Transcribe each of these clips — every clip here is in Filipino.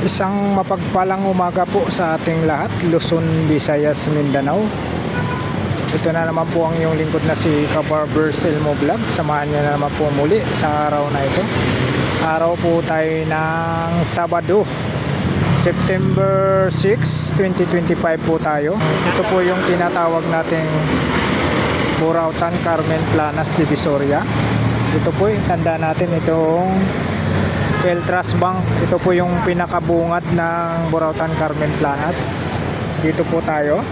Isang mapagpalang umaga po sa ating lahat, Luzon, Visayas, Mindanao. Ito na naman po ang iyong lingkod na si Kabarbers Elmo Vlog. Samahan niyo na naman po muli sa araw na ito. Araw po tayo ng Sabado, September 6, 2025 po tayo. Ito po yung tinatawag nating Burautan Carmen Planas Divisoria. Ito po, tanda natin itong Peltras Bank. Ito po yung pinakabungad ng Burautan Carmen Planas. Dito po tayo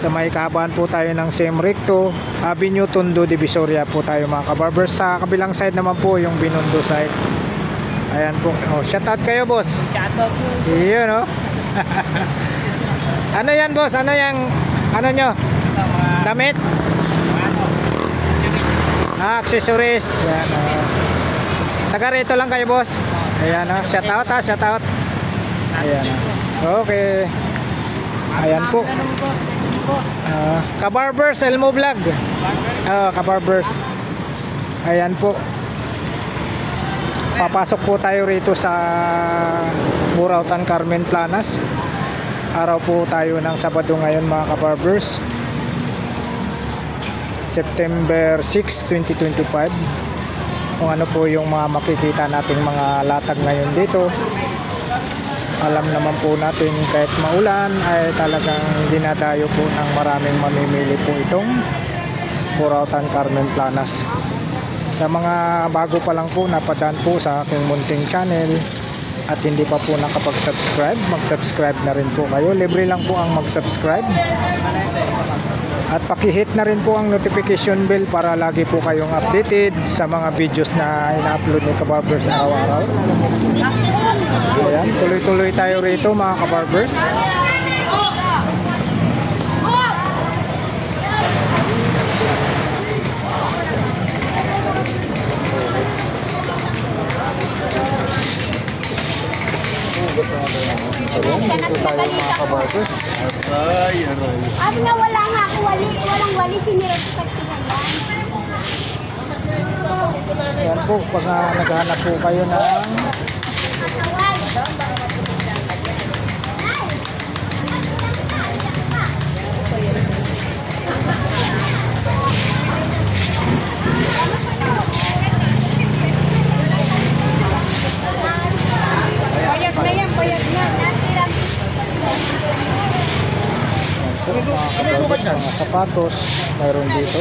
sa may kahabaan po tayo ng Siem Recto Avenue, Tondo, Divisoria po tayo mga kabarbers. Sa kabilang side naman po yung Binondo side. Ayan po. Oh, shout out kayo, boss. Shout out po. Iyon, no? Ano yan, boss? Ano yung ano nyo? Damit? Accessories. Ayan, taga rito lang kayo, boss. Ayan, shout out ha, shout out. Ayan, okay. Ayan po. Kabarbers Elmo Vlog. Kabarbers. Ayan po. Papasok po tayo rito sa Burautan Carmen Planas. Araw po tayo ng Sabado ngayon mga kabarbers, September 6, 2025. Kung ano po yung mga makikita nating mga latag ngayon dito. Alam naman po natin kahit maulan ay talagang dinadayo po ng maraming mamimili po itong Burautan Carmen Planas. Sa mga bago pa lang po napadaan po sa aking munting channel at hindi pa po nakapag-subscribe, mag-subscribe na rin po kayo. Libre lang po ang mag-subscribe. At pakihit na rin po ang notification bell para lagi po kayong updated sa mga videos na ina-upload ni Kabarbers araw-araw. Ayan, tuloy-tuloy tayo rito mga kabarbers. Ayan, dito tayo mga kabarbers. Aray. Sabi nga wala nga ako walang wali, sinirespect ko yan. Ayan po, pag naghahanap po kayo ng Payag na yan, payag na. mga sapatos mayroon dito.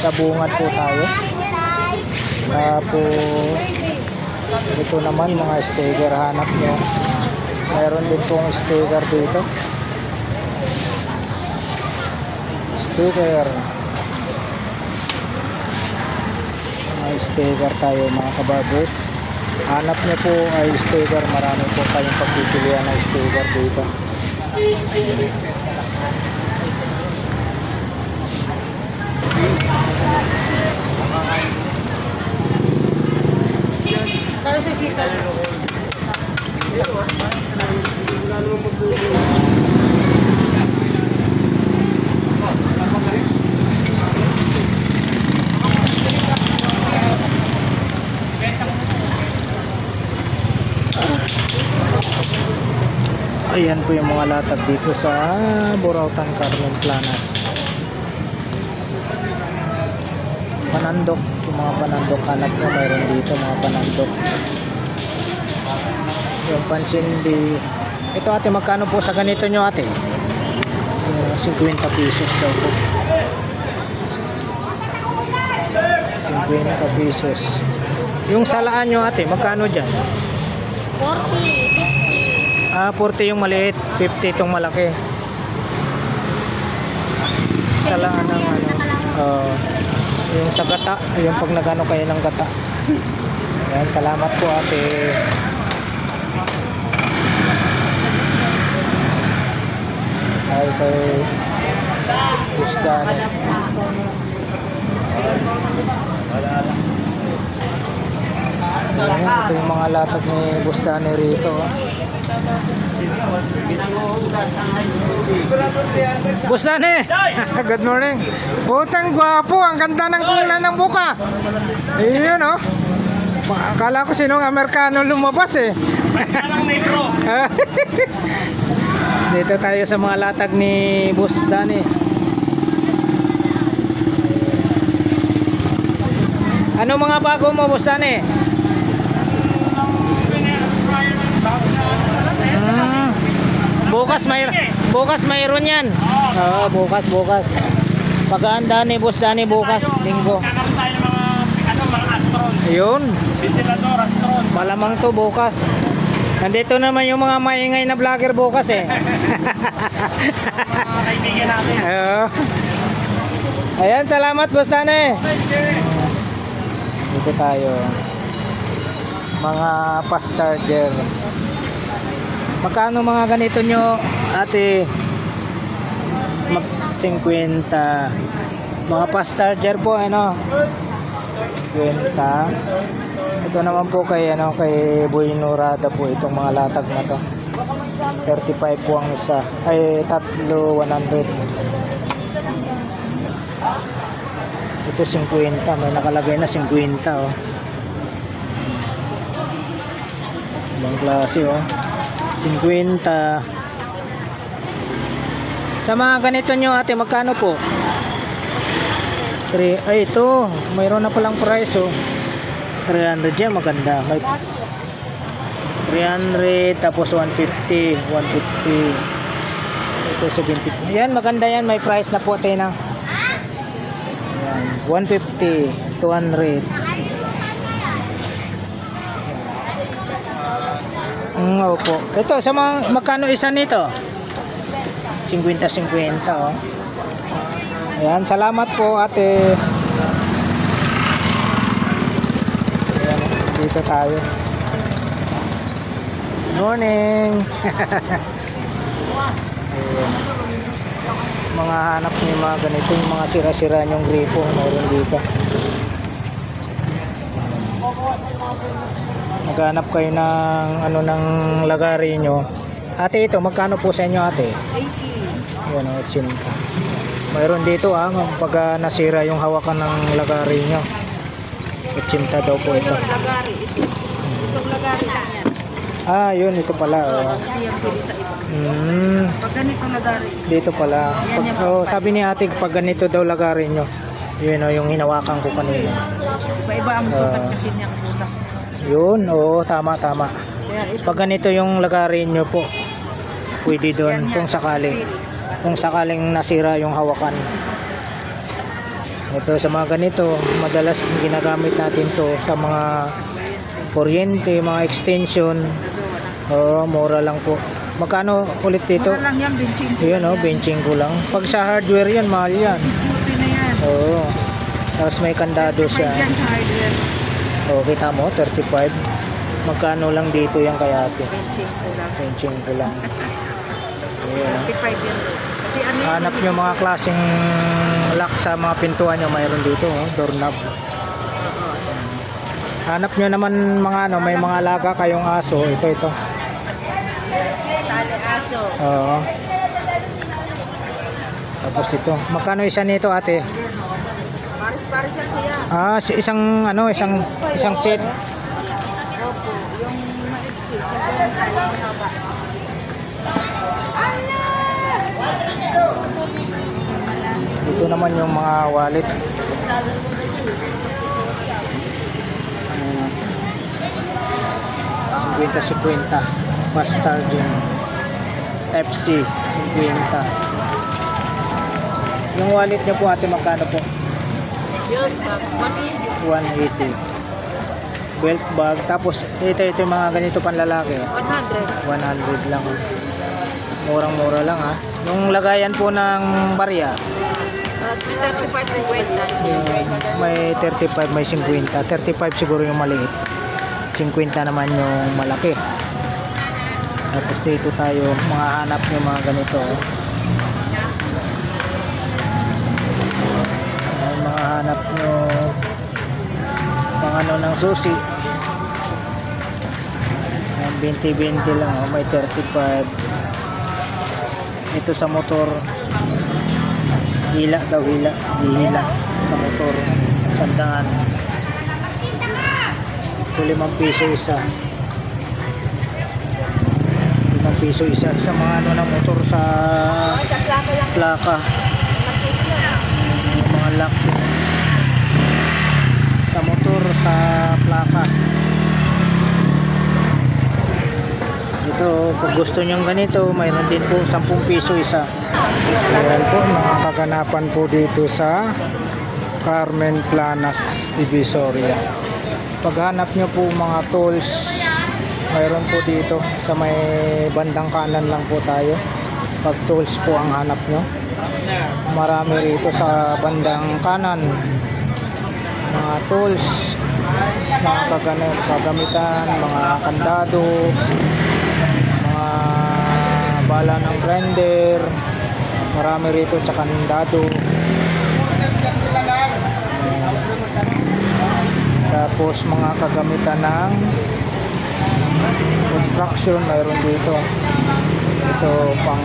Sa bungad po tayo. Tapos ito naman mga sticker, hanap nyo. Mayroon din pong sticker dito. Sticker. May sticker tayo mga kabarbers. Hanap nyo po ay sticker. Marami po kayong pagpipilian na sticker dito. Ayan po yung mga latag dito sa Burautan Carmen Planas. Panandok, yung mga panandok hanap nyo, mayroon dito mga panandok. Yung pansindi. Ito ate, magkano po sa ganito nyo ate? 50 pesos daw po. 50 pesos. Yung salaan nyo ate, magkano dyan? 40. 40 yung maliit, 50 itong malaki. Salaan ng ano, yung sa gata, yung pag nagano kayo ng gata. Ayan, salamat po ate. Ay kay Busdan. Ayan, ito yung mga latag ni Busdan rito. Busdan good morning. Putang gwapo, ang ganda ng kulay ng buka. Ayun oh. Akala ko sinong Amerikano lumabas eh. Anong negro? Dito tayo sa mga latag ni Boss Danny. Ano mga bago mo, Boss Danny? Bukas mayroon yan. Oo, bukas. Pag-aanda ni Boss Danny bukas, linggo. Kakaroon tayo ng mga astron. Ayun. Ventilador, astron. Malamang to bukas. Nandito naman yung mga maingay na vlogger bukas eh. Mga kaibigan natin. Oo. Ayan, salamat Boss Danny. Dito tayo. Mga fast charger. Magkano mga ganito nyo, ate? 50. Mga fast charger po, ano? 50. Ito naman po kay Boy Nurada po itong mga latag na to. 35 po ang isa. Ay, tatlo 100. Ito 50, may nakalagay na 50 oh. Ibang klase oh. 50. Sa mga ganito nyo ate, magkano po? 3, ay ito, mayroon na palang price oh. 300 yan, maganda. May 300 tapos 150. Ito 70. Yan, maganda yan, may price na po ate na. Yan, 150, 200. Opo. Ito, sa mga, magkano isa nito? 50-50 oh. Ayan, salamat po ate. Ayan, dito tayo. Morning. Ayan. Mga hanap niyo mga ganito, yung mga sira-sira yung gripo, meron dito. Maghanap kayo ng ng lagari nyo. Ate, ito magkano po sa inyo ate? 80. Yan o, 80. Mayroon dito pag nasira yung hawakan ng lagari nyo, 80 daw po ito. Lagari. Itong lagari lang yan. Yun, ito pala Hindi yan pwede sa iba. Pag ganito lagari. dito pala. Sabi ni ate, pag ganito daw lagari nyo, yun o, yung hinawakan ko kanina. Iba-iba ang sukat kasi niya butas. Yun, oo, tama. Kaya ito. Pag ganito yung lagarin nyo po, pwede doon kung sakaling nasira yung hawakan. Ito sa mga ganito, madalas ginagamit natin to sa mga kuryente, mga extension. Mura lang po. Magkano ulit dito? Mura lang yan, benching ko. Yun benching ko lang. Pag sa hardware yan, mahal yan. Duty na yan. Tapos may kandado siya. 35 yan sa hardware. Kita mo, 35. Magkano lang dito yan kay ate? Benching ko lang. Ayan, 35 yan. Kasi ano yan? hanap nyo mga klaseng lock sa mga pintuan nyo, mayroon dito doorknob. Hanap nyo naman mga may mga alaga kayong aso, ito Tali aso. tapos ito, magkano isa nito ate? Paris yan kuya. Isang set. Opo, yung maiksi. Yung haba, 60. Ito naman yung mga wallet. 50 fast charging FC 50. Yung wallet nyo po ate, magkano po? Yun, 180. Belt bag, tapos ito yung mga ganito panlalaki 100. 100 lang. Murang-mura lang yung lagayan po ng barya, may 35, may 50. 35 siguro yung maliit, 50 naman yung malaki. Tapos dito tayo, mga hanap yung mga ganito. Mga hanap nyo pang ng susi. 20-20 lang may 35. Ito sa motor, hila sa motor, 100. Ito 5 piso isa. 5 piso isa sa mga ano ng motor sa plaka. Yung mga lock sa motor sa plaka. Ito, kung gusto nyo ganito, mayroon din po 10 piso isa. Ayan po, mga kaganapan po dito sa Carmen Planas, Divisoria. Paghanap nyo po mga tools, mayroon po dito sa may bandang kanan lang po tayo. Pag tools po ang hanap nyo, marami rito sa bandang kanan. Mga tools, mga kagamitan, mga kandado, mga bala ng grinder, marami rito sa kandado. Tapos mga kagamitan ng construction mayroon dito. Ito pang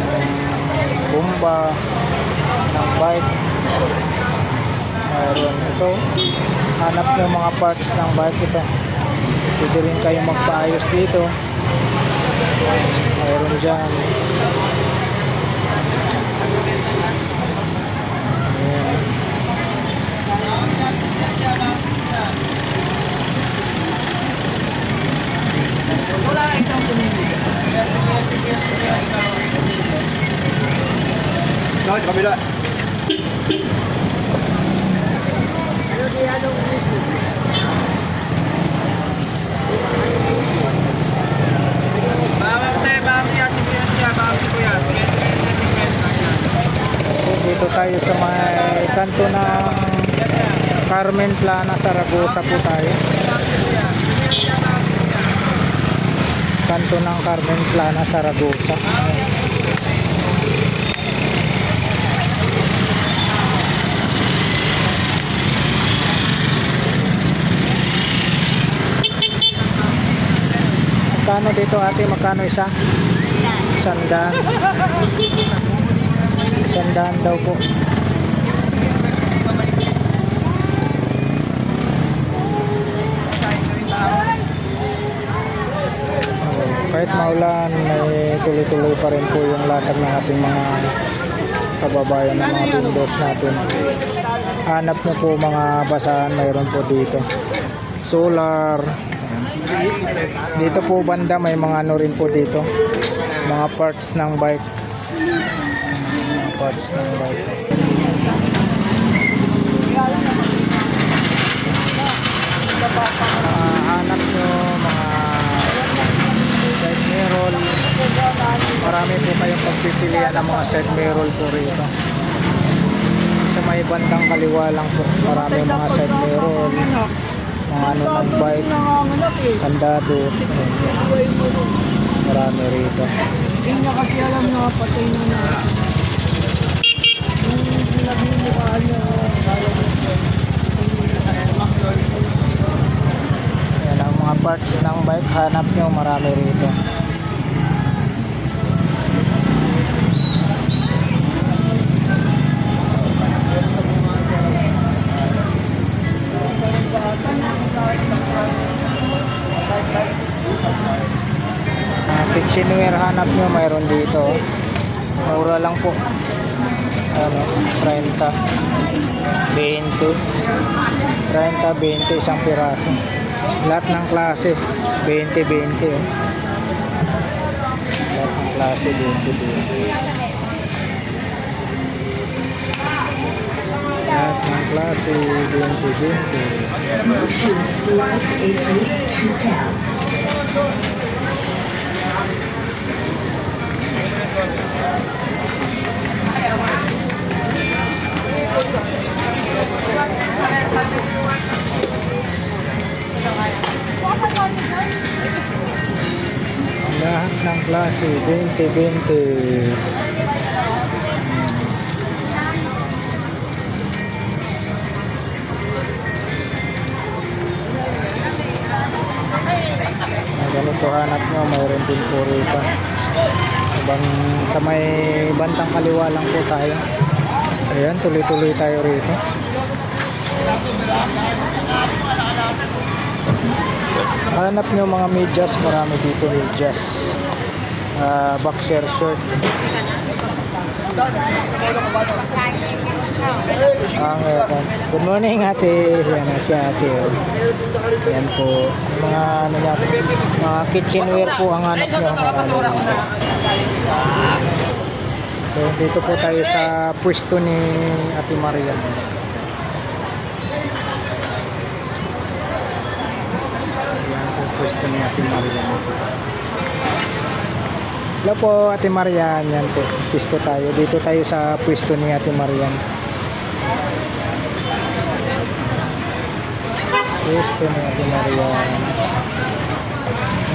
bomba ng bike. Mayroon ito. Hanap nyo mga parts ng bike ito. Pwede rin kayo magpaayos dito. Mayroon dyan. Ayan. Bakit kabila? Dito tayo sa may kanto ng Carmen Plana, Zaragoza po tayo. Kanto ng Carmen Plana, Zaragoza. Magkano dito ate? Magkano isa? Sandaan. Sandaan daw po. Kahit maulan, may tuloy-tuloy pa rin po yung latag ng ating mga kababayan ng mga windows natin. Hanap nyo po mga basahan, mayroon po dito. Solar. Dito po banda may mga ano rin po dito. Mga parts ng bike. Mga parts ng bike. Hanap nyo mga side mirror. Marami po kayong pagpipilian ng mga side mirror po rito. Sa may bandang kaliwa lang po marami mga side mirror, mga ano ng bike, kandado, marami rito. Hindi niya kasi alam na patay na na. Yung pinagmumukhaan niya, yan ang mga parts ng bike, hanap nyo, marami rito. Kitchenware hanap nyo, mayroon dito. Mura lang po. Ano, 30, 20, 30, 20 isang piraso. Lahat ng klase 20, 20 oh. Lahat ng klase 20, 20. Lahat ng klase 20, 20. Lahat ng klase 20-20. Ganito hanap nyo, mayroon din po rito. Sa may bantang kaliwa lang po tayo. Ayan, tuloy-tuloy tayo rito. Hanap nyo mga medyas, marami dito medyas. Boxer shirt. Good morning ate. Yan na si ate. Oh. Yan po. Mga ano niya, mga kitchenware po ang hanap nyo. So, dito po tayo sa pwesto ni Ate Maria. Yan po pwesto ni Ate Maria. Hello po Ate Marian, yan po, pwesto tayo. Dito tayo sa pwesto ni Ate Marian. Pwesto ni Ate Marian.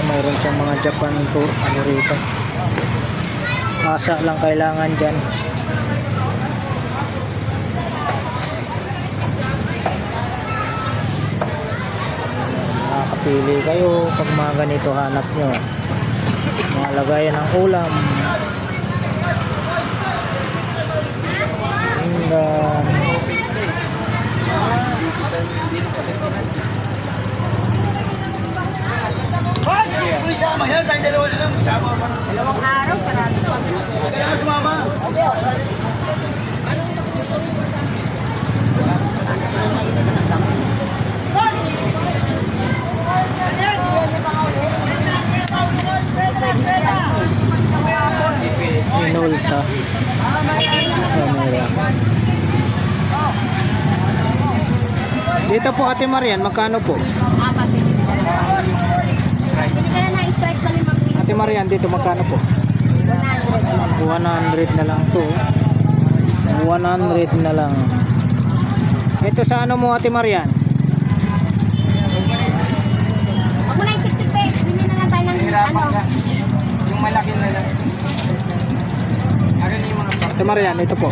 Mayroon siyang mga Japan tour, ano rito. Asa lang kailangan dyan. Nakakapili kayo pag mga ganito hanap nyo. Mga lagayan ng ulam. Dalawang araw, sarado pa. Minolta. Camera. Dito po Ate Marian, magkano po? Hindi ka na na-strike pa 5 piso. Ate Marian, dito magkano po? 100 na lang to. 100 na lang. Ito sa ano mo Ate Marian? Huwag mo na isiksik pe. Bili na lang tayo ng ano. Yung malaki na lang. Akin yung mga Ate Marian, ito po.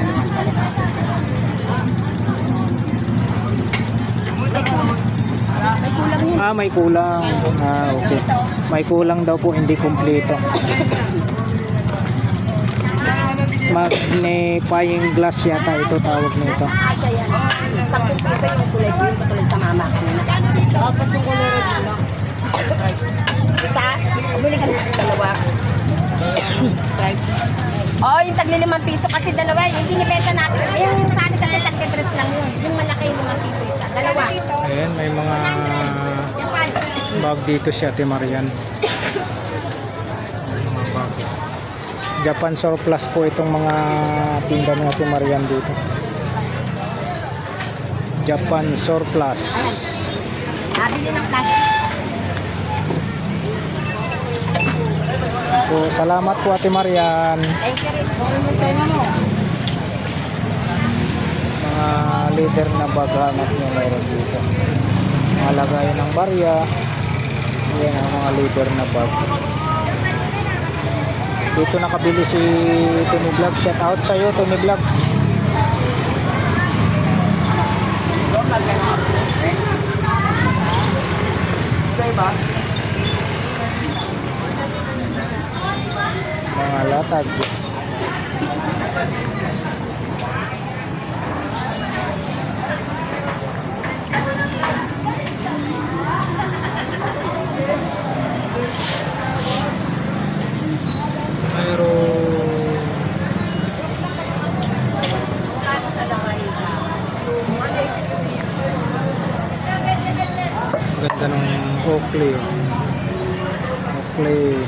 May kulang yun. May kulang. Okay. May kulang daw po, hindi kumpleto. Magnifying glass yata ito tawag nito. Asya yan. 10 piso yung kulay green katulad sa mama kanina. dapat yung kulay red na lang. Isa? Bili ka na dalawa. Stripe. Oh, yung tagli 5 piso kasi dalawa. Yung binibenta natin. Yung sa atin kasi tagli 3 lang yun. Yung malaki yung 5 piso isa. Dalawa. Ayan, may mga Japan. bag dito si Ate Marian. Mga bag. Japan surplus po itong mga tinda ni Ate Marian dito. Japan surplus. Nabili ng plastic. So, salamat po Ate Marian. Thank you rin. Mga leather na bag hanap nyo meron dito. Mga lagayan ng barya. Yan ang mga leather na bag. Dito nakabili si Tony Vlogs. Shout out sa iyo Tony Vlogs. Mga latag. Ganda ng Oakley. Oakley.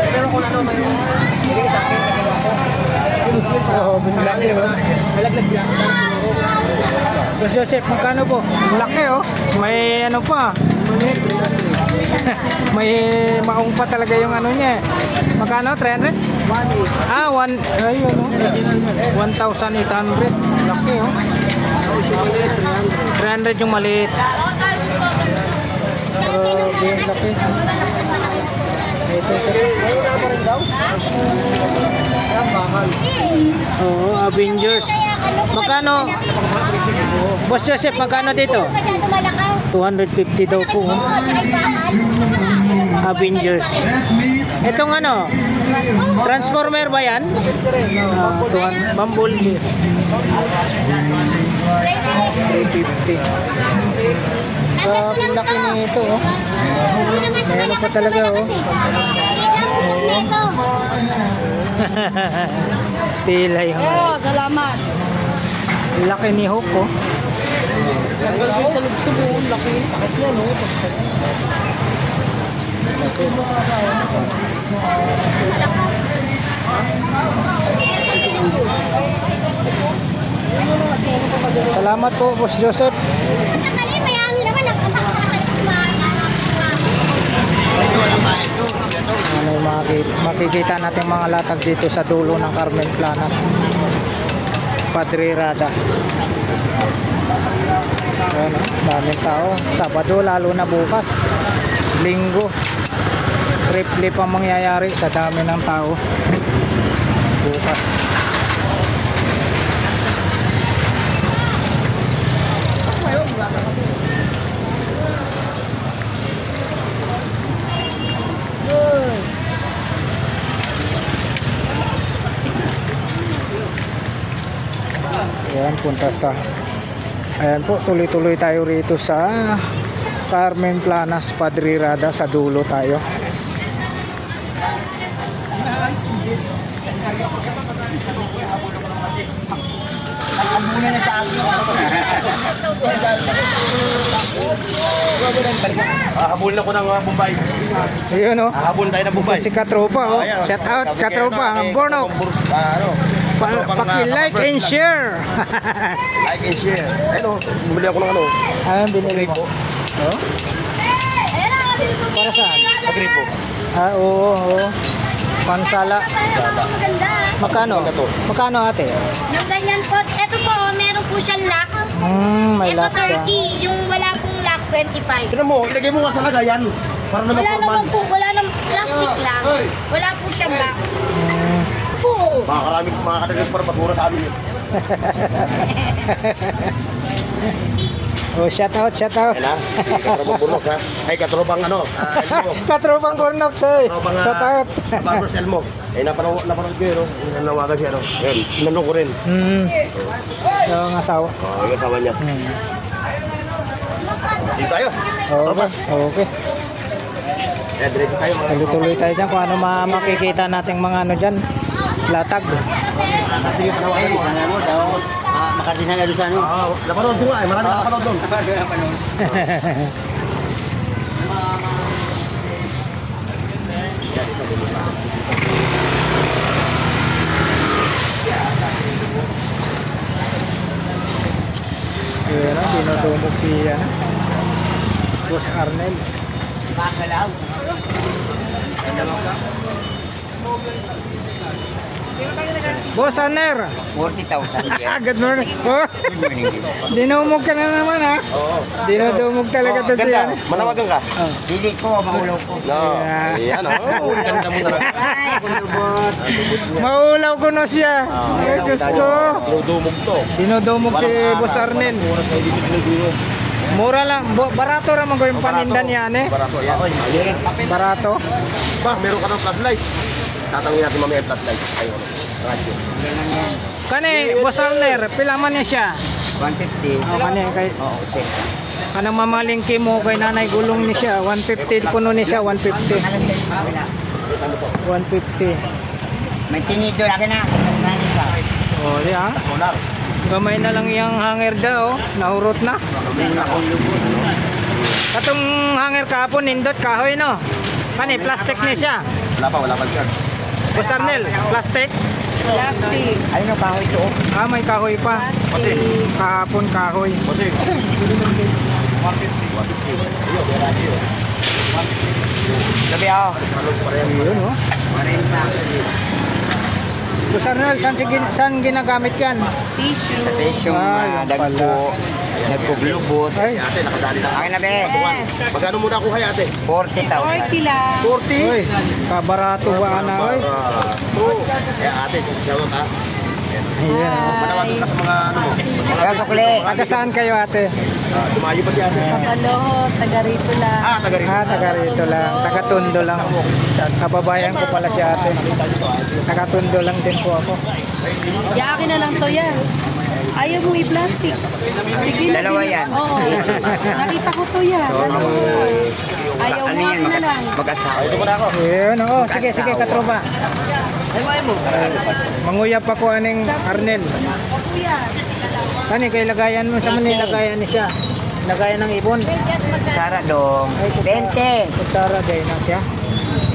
Pero kung ano may bigay sa akin, nagawa ko. Oo, laki oh. Nalaglag sila. Boss Joseph, magkano po? Laki oh. May ano pa. May maong pa talaga yung ano niya. Magkano? 300? 1 ayun oh. 1,800. Laki oh. 300 yung maliit. Pero yung laki. Ito. Wala pa rin daw? Yan, bakal. Oo, Avengers. Magkano? Boss Joseph, magkano dito? Masyado malakaw. 250 daw po. Oo, ay bakal. Avengers. Itong ano? Transformer ba yan? Bumblebee. 350. Grabe laki nito, oh. Meron pa talaga, oh. Tila yung salamat. laki ni Hook, oh. Tanggal din sa lubso mo. Laki. Sakit yan, no? Salamat po, Boss Joseph. Ano yung makikita natin mga latag dito sa dulo ng Carmen Planas, Padre Rada. Ayan, oh, daming tao. Sabado, lalo na bukas, Linggo, trip ang mangyayari sa dami ng tao bukas. Ayan, punta ta. Ayan po, tuloy-tuloy tayo rito sa Carmen Planas, Padre Rada. Sa dulo tayo. Habol na ko ng Bombay. Ayun, oh. Habol tayo ng Bombay. Si Katropa, oh. Shout out, Katropa, ang Bornox. Paki-like and share. Like and share. Ayun, bumili ako ng ano. Ayan, binili mo. Oh? Para saan? Pagripo. Ah, oo, oo. Pansala. Magkano? Magkano, ate? Yung ganyan po, eto po, meron po siyang lock. May Ito lock siya. 30, yung wala pong lock, 25. Tignan mo, ilagay mo nga sa lagayan. Para naman Wala formal. naman po, wala naman plastic lang. Wala po siyang lock. Po. Makakarami, makakadalag para basura sa amin. Oh, shout out, shout out. Ayun ha, Katrobang Burnox ha. Ay, Katrobang ano, Elmo. Katropang Bornox, eh. Katrobang Shout out. Barbers Elmo. Eh, napanood ko yun, no? Nanawagan siya, no? Ayun, inano ko rin. Yung asawa. Oh, yung asawa niya. Dito tayo. Okay, okay. Eh, diretso tayo mga. Tuloy-tuloy tayo dyan kung ano makikita nating mga ano dyan. Latag. Kasi yung panawagan mo, ano daw, makatisan na doon sa ano. Napanood ko nga eh, marami nakapanood doon. Ayan na, dinudumog si Boss Arnel. Bakalaw. Boss Arner! 40,000 yan. Good morning. Oh, dinumog ka na naman, ha? Oo. Dinudumog talaga to siya. Ganda, manawagan ka. Oh. Dili ko, maulaw ko. No, ayan oh, ganda mo talaga. Ay, kulubot. Maulaw ko na siya. Ay, Diyos ko. Dinudumog to. Dinudumog si Boss Arnel. Mura tayo dito dinudumog. Mura lang. Barato naman ko yung panindan yan, eh. Barato, yan. Barato. Ba, meron ka ng floodlight. Tatangin natin mamaya yung floodlight. Ayun, radyo. Kani, Boss Arner, pila man niya siya? 150. O, kani, kay... Oo, okay. Kanang mamalingki mo kay Nanay Gulong ni siya, 150 puno ni siya, 150. 150. May tinido laki na. Oh, di ha? Solar. Gamay na lang yung hanger daw, nahurot na. Katong hanger kahapon nindot kahoy no. Kani plastic ni siya. Wala pa dyan. Boss Arnel, plastic. Plastic. Ayun ang kahoy to. Ah, may kahoy pa. Pati. Kahapon kahoy. Pati. 150. Ayun, may radyo. Sabi ako. Halos pareho. Yun oh. 40. Boss Arnel, saan ginagamit yan? Tissue. Sa yung Ah, yung dagpo. Nagpuglubot. Ay, Ate, nakadali na. Akin na be. Magkano muna ako kay ate? 40,000. lang. 40? uy, kabarato ba na, uy. Kaya ate, shoutout ha. Ayan, oh. Manawagan ka sa mga ano mo. Kaya sukli. Taga saan kayo, ate? Dumayo pa si ate. Kalohot, taga rito lang. Taga rin. Taga rito lang. Taga Tondo lang. Kababayan ko pala si ate. Taga Tondo lang din po ako. Akin na lang to yan. Ayaw mo i-plastic. Sige na. Dalawa yan. Oo. Nakita ko to yan. Ayaw mo akin na lang. Mag-asawa. Ito muna ako. Ayan, oh. Sige, sige, katropa. Ayaw mo. Manguyap ako aning Arnel. Ano kay lagayan mo sa Manila, lagayan ni siya. Lagayan ng ibon. Sara dong. 20. Kutsara din na siya.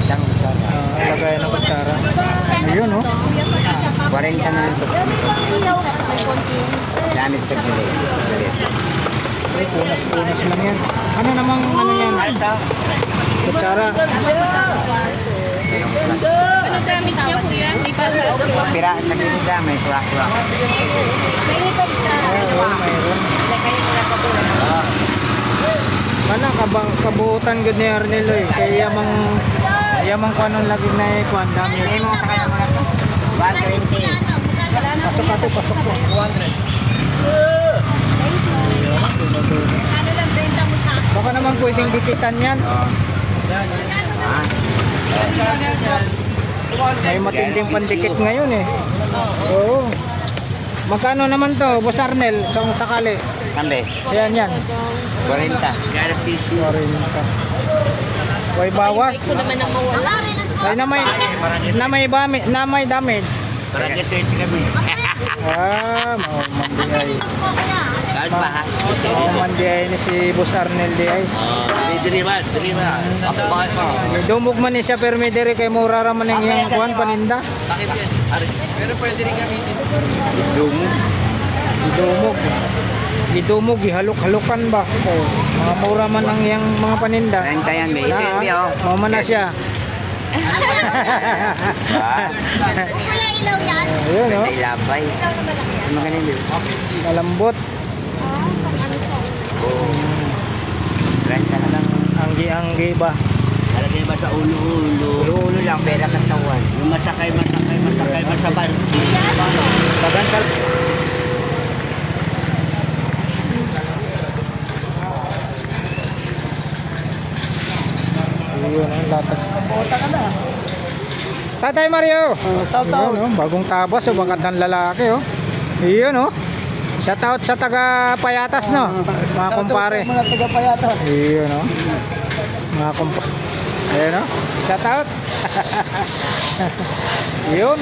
Isang sara. Lagayan ng kutsara. Ayun, oh. 40 na lang ito. May konting. Gamit sa gilid. Ay, punas-punas lang yan. Ano namang ano yan? Kutsara. Ano damage niya, kuya? Di ba sa Pira sa gilid lang. May kurak-kurak. May ito isa. Oo, mayroon. Mana kabuutan gud ni Arnel oy. Kaya yamang ko anong lagi na kuan dami. Hindi mo sa kanya mga 120. Pasok ato, pasok po. 200. Ano lang benta mo sa Baka naman pwedeng dikitan yan. May matinding pandikit ngayon eh. Oo. Magkano naman to, Boss Arnel, sa sakali? Kambe. Yan yan. 40. Sorry ka. Way bawas. ko naman ang mawala. Ay na may damage. Mandiay. Kahit pa ha? Mandiay ni si Boss Arnel di ay. Diriman. Ako bakit mo? Dumog man ni siya pero may diri kay mura ra man ang iyang kuan paninda. Bakit yan? Pero pwede rin gamitin. Dumog. Idumog, ihalok-halukan ba? Oh, mga mura man ang iyang mga paninda. Renta yan, may ito hindi oh. Mama na siya. Kuya, ilaw yan. Ayun oh. May labay. Magaling din. Malambot. Renta na lang. Anggi-anggi ba? Talagay ba sa ulo-ulo? Ulo-ulo lang, pera katawan. Yung masakay, masaban. Tagan sa... Ayun ang latag. Kabota ka na. Tatay Mario. Ayun, oh, bagong tabas o bakat ng lalaki oh. Ayun oh. Shout out sa taga Payatas no. Mga kumpare. Mga taga Payatas. Ayun oh. Mga kumpare. Ayun oh. Shout out. Ayun.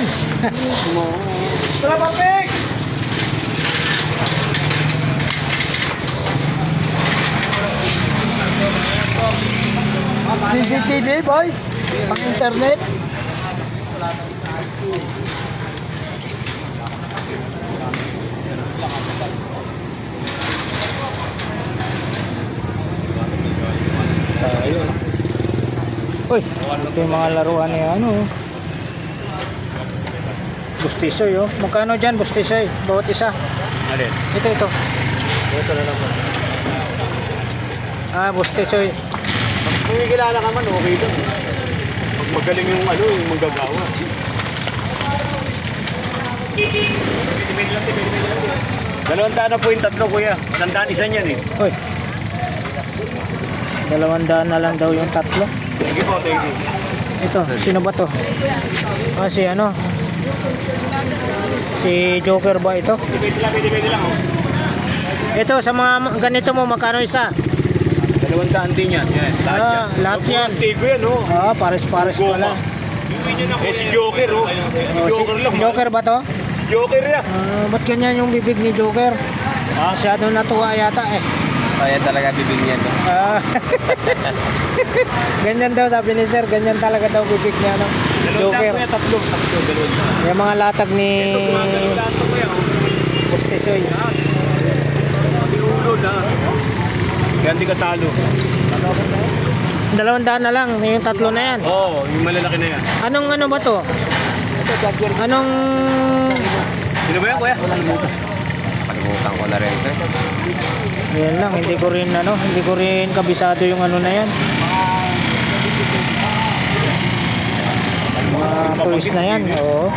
Salamat Pek. CCTV boy. Pang internet. Ayun. Uy, ito yung mga laruan ni ano. Bustisoy oh. Magkano dyan bustisoy? Bawat isa. Alin? Ito. Ito na lang po. Bustisoy. Kung kilala ka man, okay doon. Pag magaling yung ano, yung manggagawa. Dalawang daan na po yung tatlo, kuya. Sandaan isa niyan eh. Uy. 200 na lang daw yung tatlo. Sige po, thank you. Ito, sino ba to? Si ano? Si Joker ba ito? Pwede lang oh. Ito, sa mga ganito mo, magkano isa? 200 din yan. Yan, lahat yan. Lahat yan. Antigo yan oh. Pares-pares pala. Si Joker oh. Joker lang. Joker ba to? Joker yan. Ba't ganyan yung bibig ni Joker? Masyado natuwa yata eh. Kaya talaga bibig niya. Ganyan daw sabi ni sir, ganyan talaga daw bibig niya no? Joker. Tatlo. Yung mga latag ni Bustisoy. Di ulo na. Kaya hindi ka talo. 200 na lang, yung tatlo na yan. Oo, yung malalaki na yan. Anong ano ba to? Anong... Sino ba yan, kuya? Kalimutan ko na rin ito. Yan lang, hindi ko rin kabisado yung ano na yan. Mga toys na yan, oo.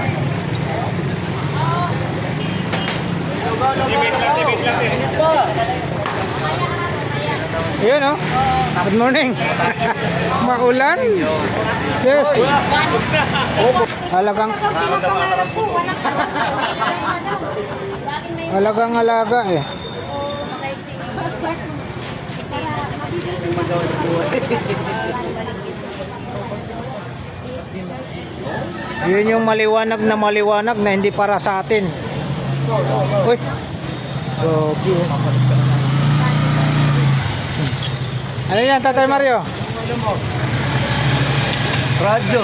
Yun oh. Good morning. Maulan. Sis. Halagang alaga eh. Yun yung maliwanag na hindi para sa atin. Uy. Okay. Ano yan, Tatay Mario? Radyo.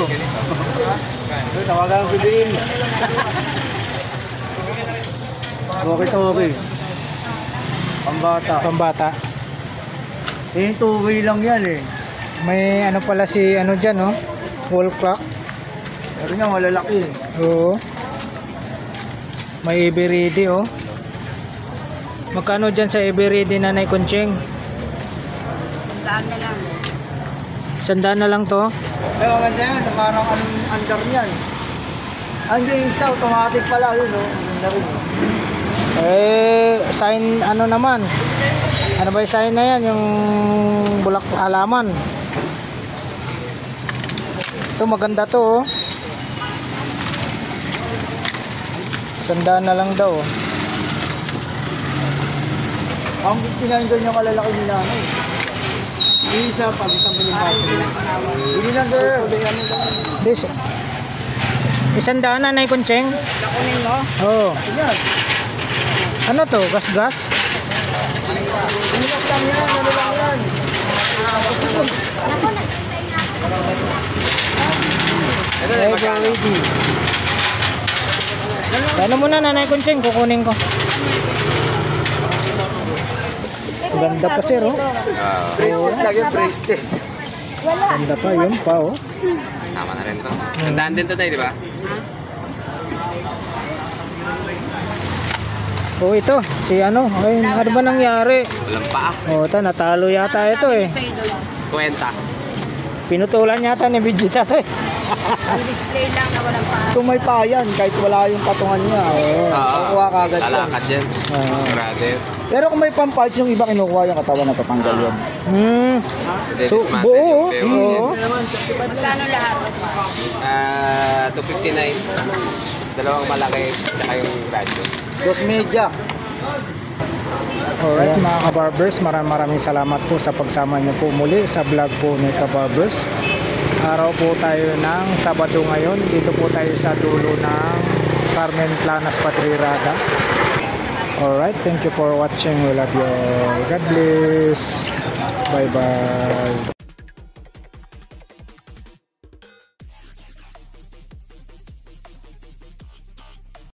Tawagan ko din. Okay. Pambata. Eh, 2-way lang yan eh. May ano pala si ano dyan, oh? Wall clock. Pero nga, malalaki. Oo. May Eveready, oh. Magkano dyan sa Eveready, Nanay Kunching? Sandaan na lang to. Pero maganda yan, parang under niyan. Andiyan yung isa, automatic pala yun, no? Ganda rin. Sign ano naman? Ano ba yung sign na yan? Yung bulak alaman. Ito maganda to, oh. Sandaan na lang daw, oh. Ang kinain doon yung kalalaki nila, ano eh. Isa, pagkitang mo yung battery. Hindi lang doon. This. Isandaan na, Nanay Kunching. Nakunin mo? Oo. Yan. Ano to? Gas-gas? Inas lang yan, ano lang yan. Eveready. Ano muna, Nanay Kunching? Kukunin ko. Ganda pa, sir, oh. Bracelet lang yung bracelet. Ganda pa, yun pa, oh. Tama na rin to. Tandaan din to tayo, di ba? Oh, ito. Si ano? Ay, ano ba nangyari? Walang paa. Oh, natalo yata ito, eh. Kwenta. Pinutulan yata ni Vegeta to, eh. Display lang na walang pa. Kung may paa yan, kahit wala yung patungan niya, kukuha ka agad yan. Lalakad yan. Oo. Sigurado yun. Pero kung may pampalts, yung iba kinukuha yung katawan na tatanggal yan. So, buo, oh. Oo. Magkano lahat? 259. Dalawang malaki, saka yung radyo. 2 media. Alright mga kabarbers, maraming salamat po sa pagsama niyo po muli sa vlog po ni Kabarbers. Araw po tayo ng Sabado ngayon. Dito po tayo sa dulo ng Carmen Planas Patrirada. Alright, thank you for watching. We love you all. God bless. Bye bye.